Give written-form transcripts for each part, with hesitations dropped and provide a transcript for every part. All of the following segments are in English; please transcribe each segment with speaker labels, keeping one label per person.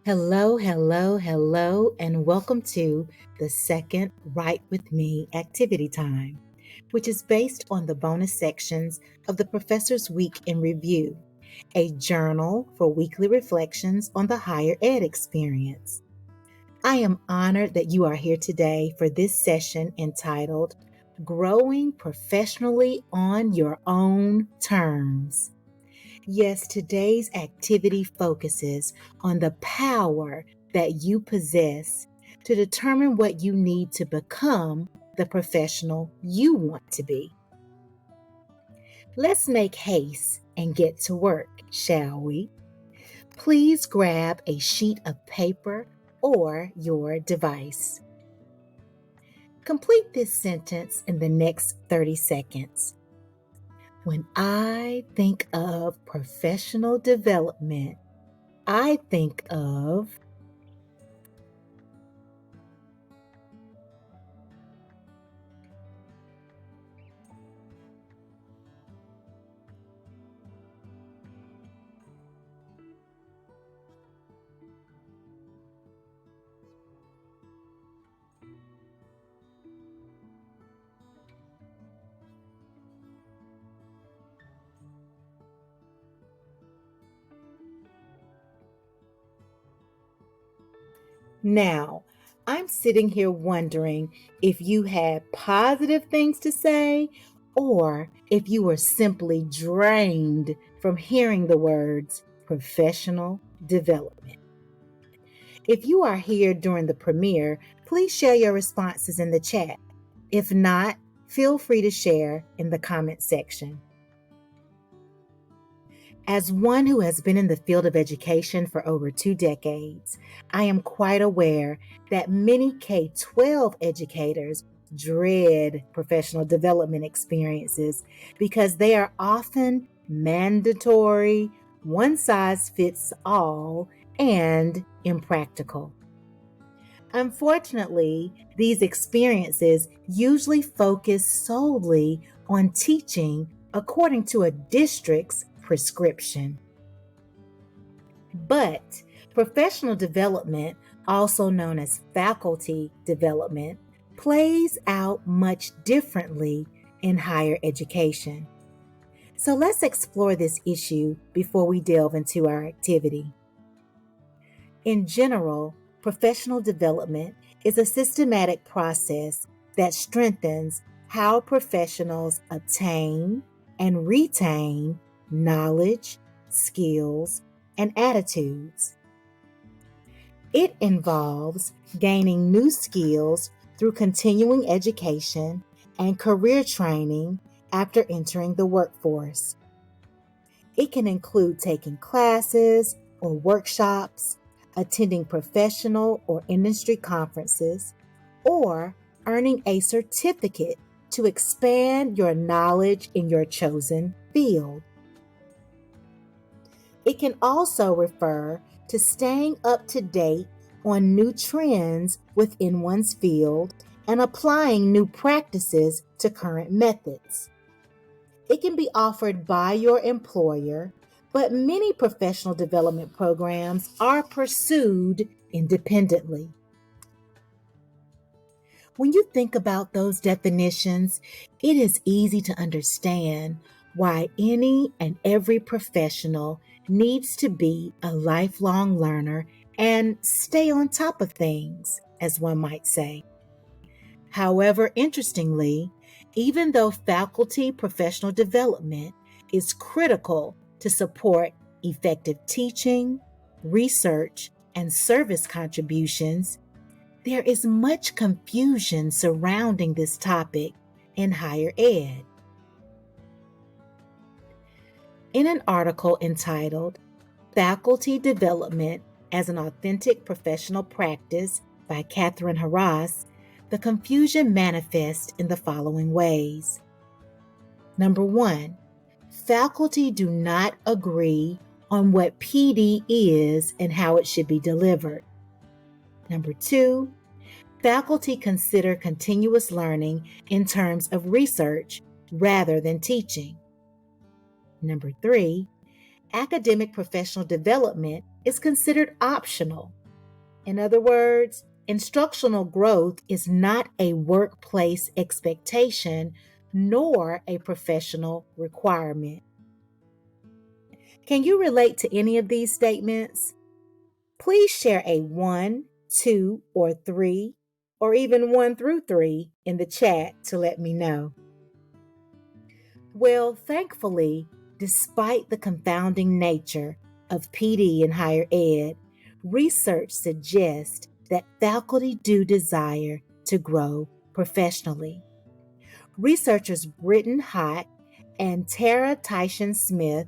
Speaker 1: Hello, hello, hello, and welcome to the second Write With Me activity time, which is based on the bonus sections of the Professor's Week in Review, a journal for weekly reflections on the higher ed experience. I am honored that you are here today for this session entitled Growing Professionally on Your Own Terms. Yes, today's activity focuses on the power that you possess to determine what you need to become the professional you want to be. Let's make haste and get to work, shall we? Please grab a sheet of paper or your device. Complete this sentence in the next 30 seconds. When I think of professional development, I think of Now, I'm sitting here wondering if you had positive things to say or if you were simply drained from hearing the words professional development. If you are here during the premiere, please share your responses in the chat. If not, feel free to share in the comment section. As one who has been in the field of education for over 2 decades, I am quite aware that many K-12 educators dread professional development experiences because they are often mandatory, one-size-fits-all, and impractical. Unfortunately, these experiences usually focus solely on teaching according to a district's prescription. But professional development, also known as faculty development, plays out much differently in higher education. So let's explore this issue before we delve into our activity. In general, professional development is a systematic process that strengthens how professionals obtain and retain knowledge, skills, and attitudes. It involves gaining new skills through continuing education and career training after entering the workforce. It can include taking classes or workshops, attending professional or industry conferences, or earning a certificate to expand your knowledge in your chosen field. It can also refer to staying up to date on new trends within one's field and applying new practices to current methods. It can be offered by your employer, but many professional development programs are pursued independently. When you think about those definitions, it is easy to understand why any and every professional needs to be a lifelong learner and stay on top of things, as one might say. However, interestingly, even though faculty professional development is critical to support effective teaching, research, and service contributions, there is much confusion surrounding this topic in higher ed. In an article entitled Faculty Development as an Authentic Professional Practice by Catherine Harras, the confusion manifests in the following ways. Number 1, faculty do not agree on what PD is and how it should be delivered. Number 2, faculty consider continuous learning in terms of research rather than teaching. Number 3, academic professional development is considered optional. In other words, instructional growth is not a workplace expectation nor a professional requirement. Can you relate to any of these statements? Please share a 1, 2, or 3, or even 1 through 3 in the chat to let me know. Well, thankfully, despite the confounding nature of PD in higher ed, research suggests that faculty do desire to grow professionally. Researchers Britton Hott and Tara Tyshan Smith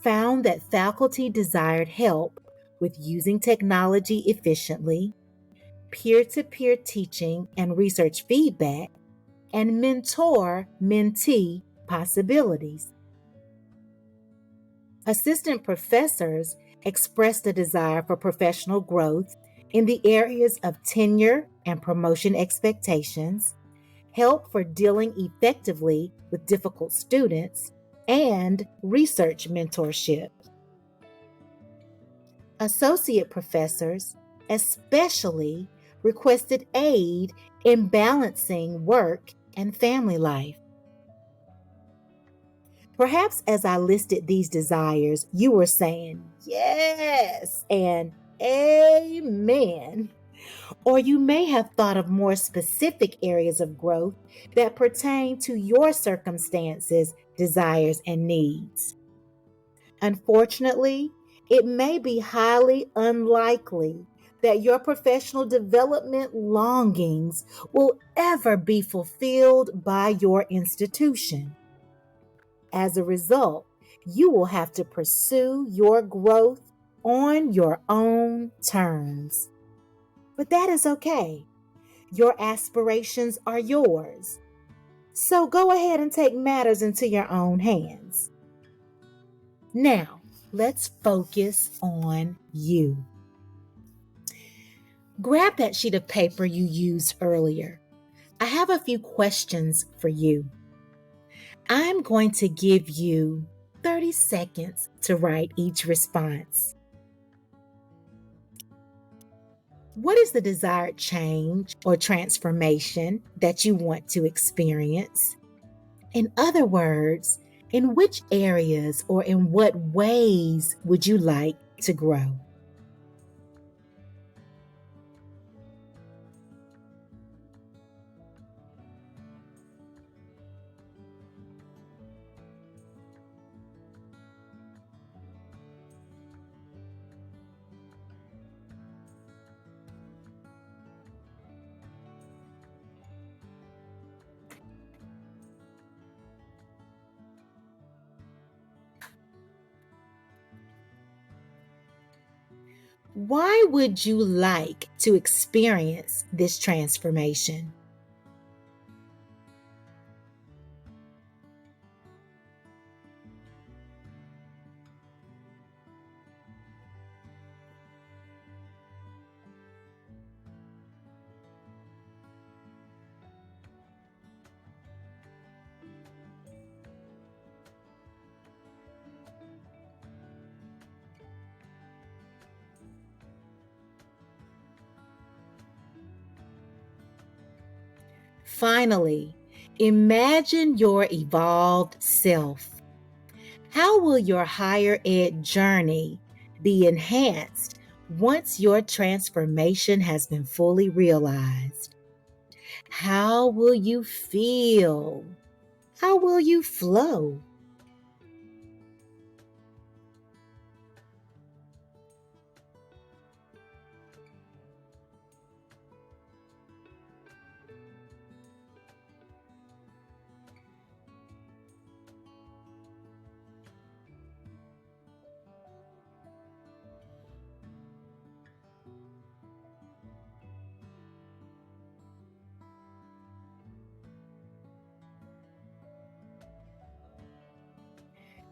Speaker 1: found that faculty desired help with using technology efficiently, peer-to-peer teaching and research feedback, and mentor-mentee possibilities. Assistant professors expressed a desire for professional growth in the areas of tenure and promotion expectations, help for dealing effectively with difficult students, and research mentorship. Associate professors especially requested aid in balancing work and family life. Perhaps as I listed these desires, you were saying yes and amen. Or you may have thought of more specific areas of growth that pertain to your circumstances, desires, and needs. Unfortunately, it may be highly unlikely that your professional development longings will ever be fulfilled by your institution. As a result, you will have to pursue your growth on your own terms. But that is okay. Your aspirations are yours. So go ahead and take matters into your own hands. Now, let's focus on you. Grab that sheet of paper you used earlier. I have a few questions for you. I'm going to give you 30 seconds to write each response. What is the desired change or transformation that you want to experience? In other words, in which areas or in what ways would you like to grow? Why would you like to experience this transformation? Finally, imagine your evolved self. How will your higher ed journey be enhanced once your transformation has been fully realized? How will you feel? How will you flow?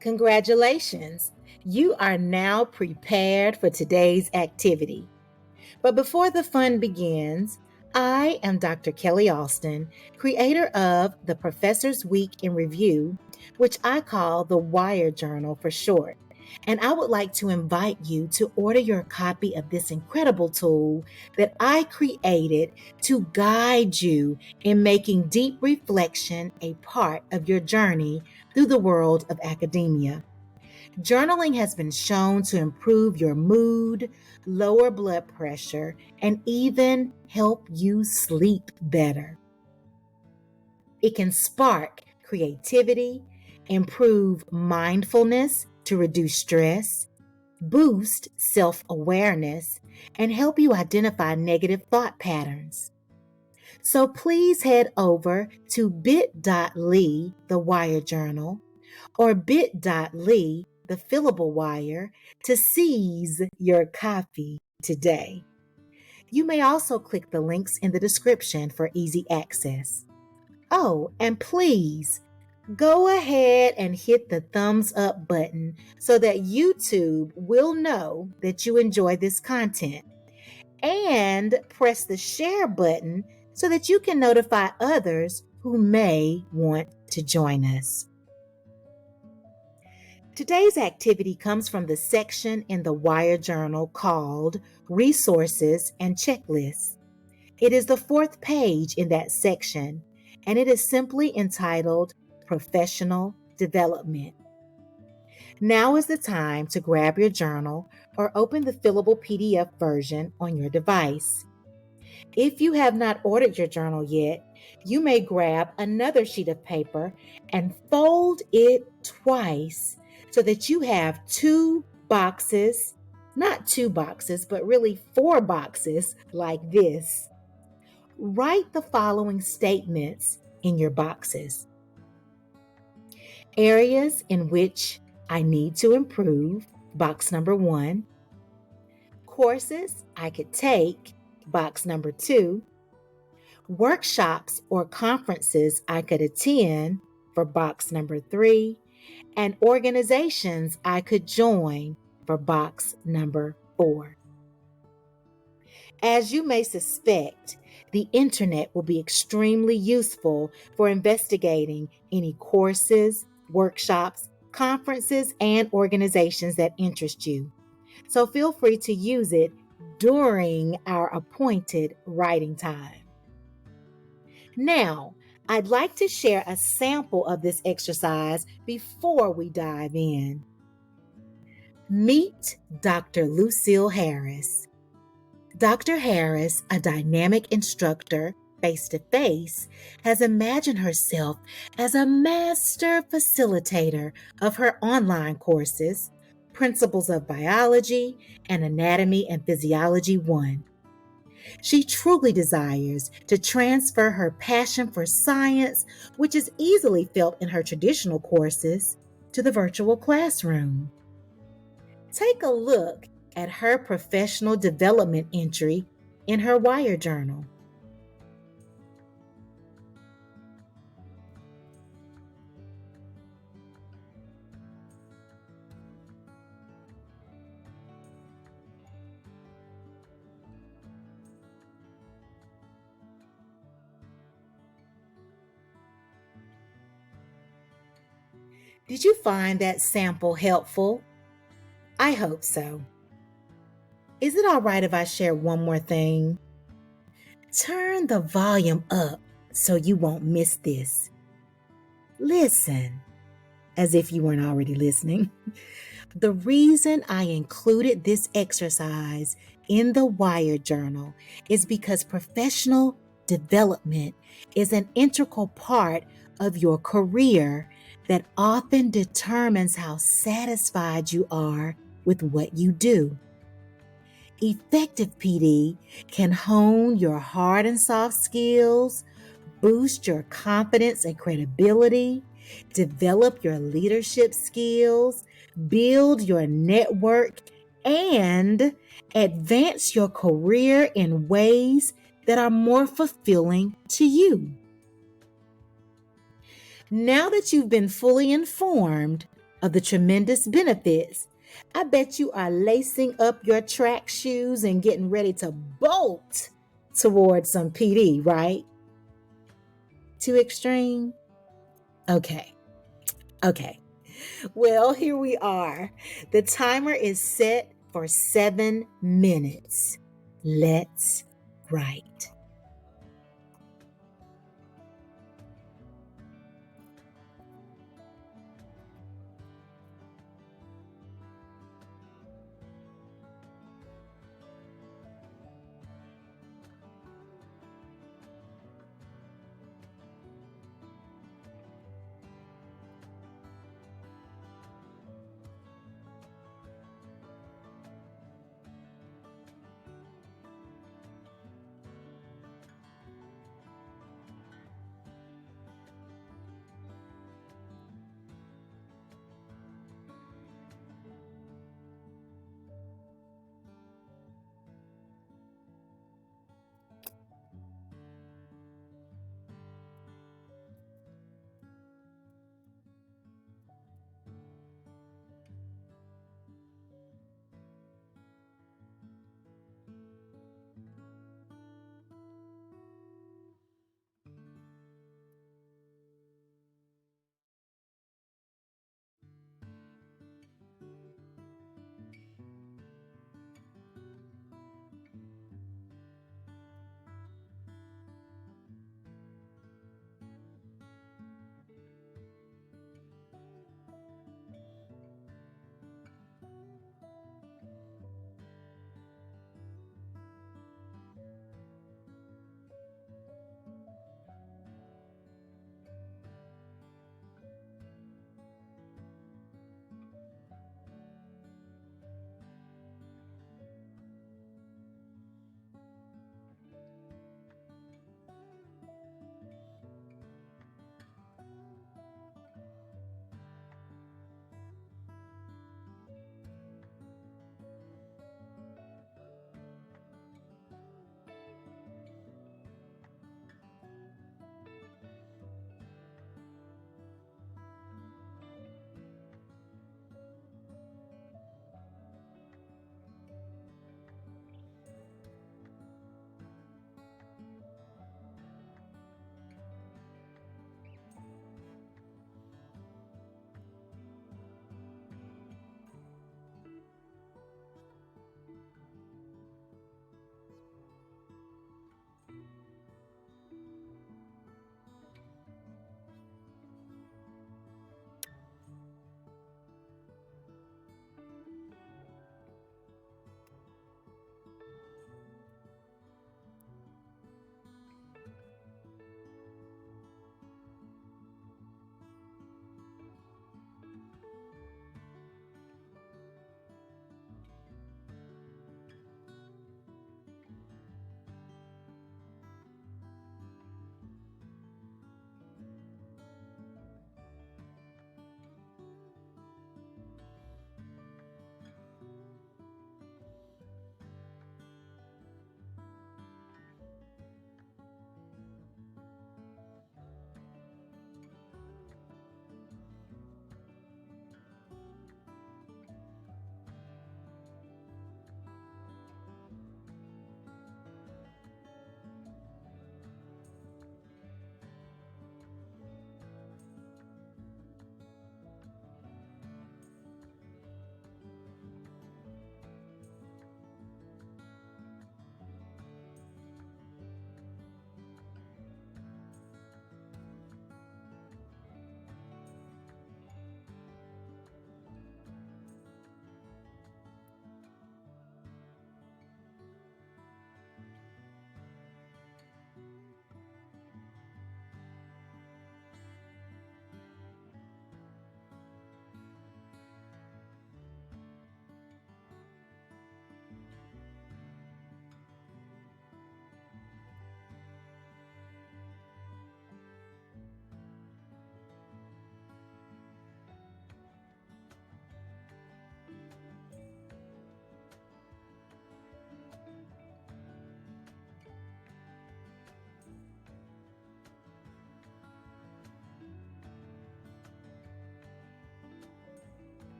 Speaker 1: Congratulations! You are now prepared for today's activity. But before the fun begins, I am Dr. Kelly Alston, creator of the Professor's Week in Review, which I call the Wire Journal for short. And I would like to invite you to order your copy of this incredible tool that I created to guide you in making deep reflection a part of your journey through the world of academia. Journaling has been shown to improve your mood, lower blood pressure, and even help you sleep better. It can spark creativity, improve mindfulness to reduce stress, boost self awareness, and help you identify negative thought patterns. So please head over to bit.ly, the Wire Journal, or bit.ly, the Fillable Wire, to seize your copy today. You may also click the links in the description for easy access. Oh, and please go ahead and hit the thumbs up button so that YouTube will know that you enjoy this content. And press the share button so that you can notify others who may want to join us. Today's activity comes from the section in the Wire Journal called Resources and Checklists. It is the fourth page in that section, and it is simply entitled Professional Development. Now is the time to grab your journal or open the fillable PDF version on your device. If you have not ordered your journal yet, you may grab another sheet of paper and fold it twice so that you have two boxes, not two boxes, but really four boxes like this. Write the following statements in your boxes. Areas in which I need to improve, box number 1. Courses I could take, box number 2. Workshops or conferences I could attend, for box number 3. And organizations I could join, for box number 4. As you may suspect, the internet will be extremely useful for investigating any courses, workshops, conferences, and organizations that interest you. So feel free to use it during our appointed writing time. Now, I'd like to share a sample of this exercise before we dive in. Meet Dr. Lucille Harris. Dr. Harris, a dynamic instructor face-to-face, has imagined herself as a master facilitator of her online courses, Principles of Biology and Anatomy and Physiology 1. She truly desires to transfer her passion for science, which is easily felt in her traditional courses, to the virtual classroom. Take a look at her professional development entry in her Wire Journal. Did you find that sample helpful? I hope so. Is it all right if I share one more thing? Turn the volume up so you won't miss this. Listen, as if you weren't already listening. The reason I included this exercise in the Wire Journal is because professional development is an integral part of your career that often determines how satisfied you are with what you do. Effective PD can hone your hard and soft skills, boost your confidence and credibility, develop your leadership skills, build your network, and advance your career in ways that are more fulfilling to you. Now that you've been fully informed of the tremendous benefits, I bet you are lacing up your track shoes and getting ready to bolt towards some PD, right? Too extreme? Okay. Well, here we are. The timer is set for 7 minutes. Let's write.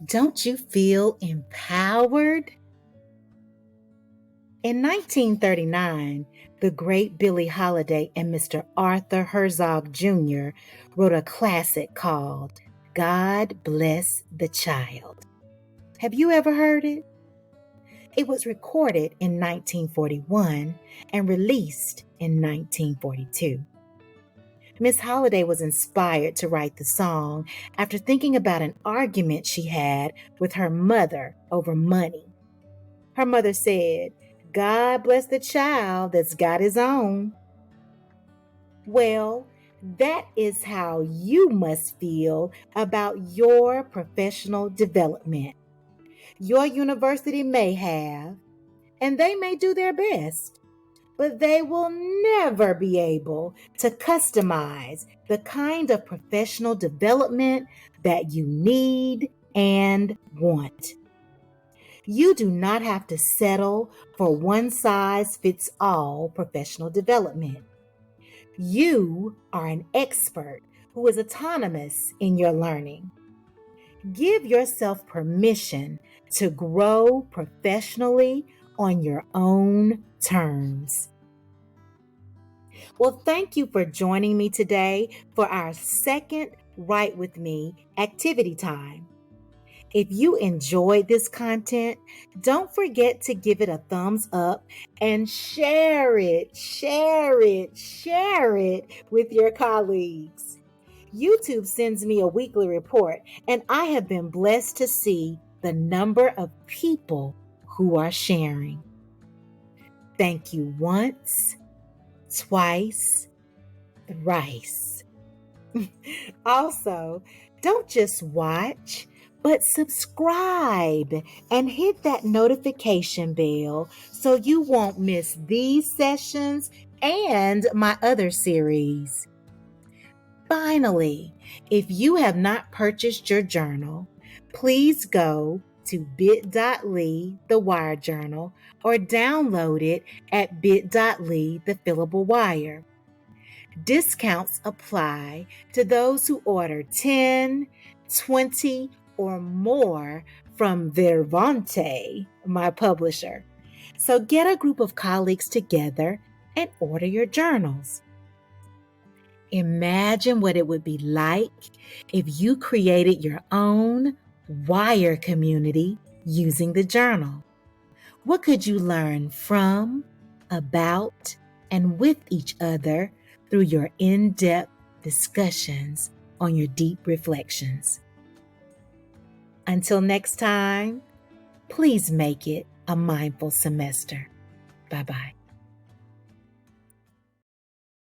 Speaker 1: Don't you feel empowered? In 1939, the great Billie Holiday and Mr. Arthur Herzog Jr. wrote a classic called God Bless the Child. Have you ever heard it? It was recorded in 1941 and released in 1942. Miss Holiday was inspired to write the song after thinking about an argument she had with her mother over money. Her mother said, "God bless the child that's got his own." Well, that is how you must feel about your professional development. Your university may have, and they may do their best, but they will never be able to customize the kind of professional development that you need and want. You do not have to settle for one-size-fits-all professional development. You are an expert who is autonomous in your learning. Give yourself permission to grow professionally on your own terms. Well, thank you for joining me today for our second Write With Me activity time. If you enjoyed this content, don't forget to give it a thumbs up and share it with your colleagues. YouTube sends me a weekly report, and I have been blessed to see the number of people who are sharing. Thank you once, twice, thrice. Also, don't just watch, but subscribe and hit that notification bell so you won't miss these sessions and my other series. Finally, if you have not purchased your journal, please go to bit.ly the Wire Journal or download it at bit.ly the Fillable Wire. Discounts apply to those who order 10, 20, or more from Vervante, my publisher. So get a group of colleagues together and order your journals. Imagine what it would be like if you created your own Wire community using the journal. What could you learn from, about, and with each other through your in-depth discussions on your deep reflections? Until next time, please make it a mindful semester. Bye-bye.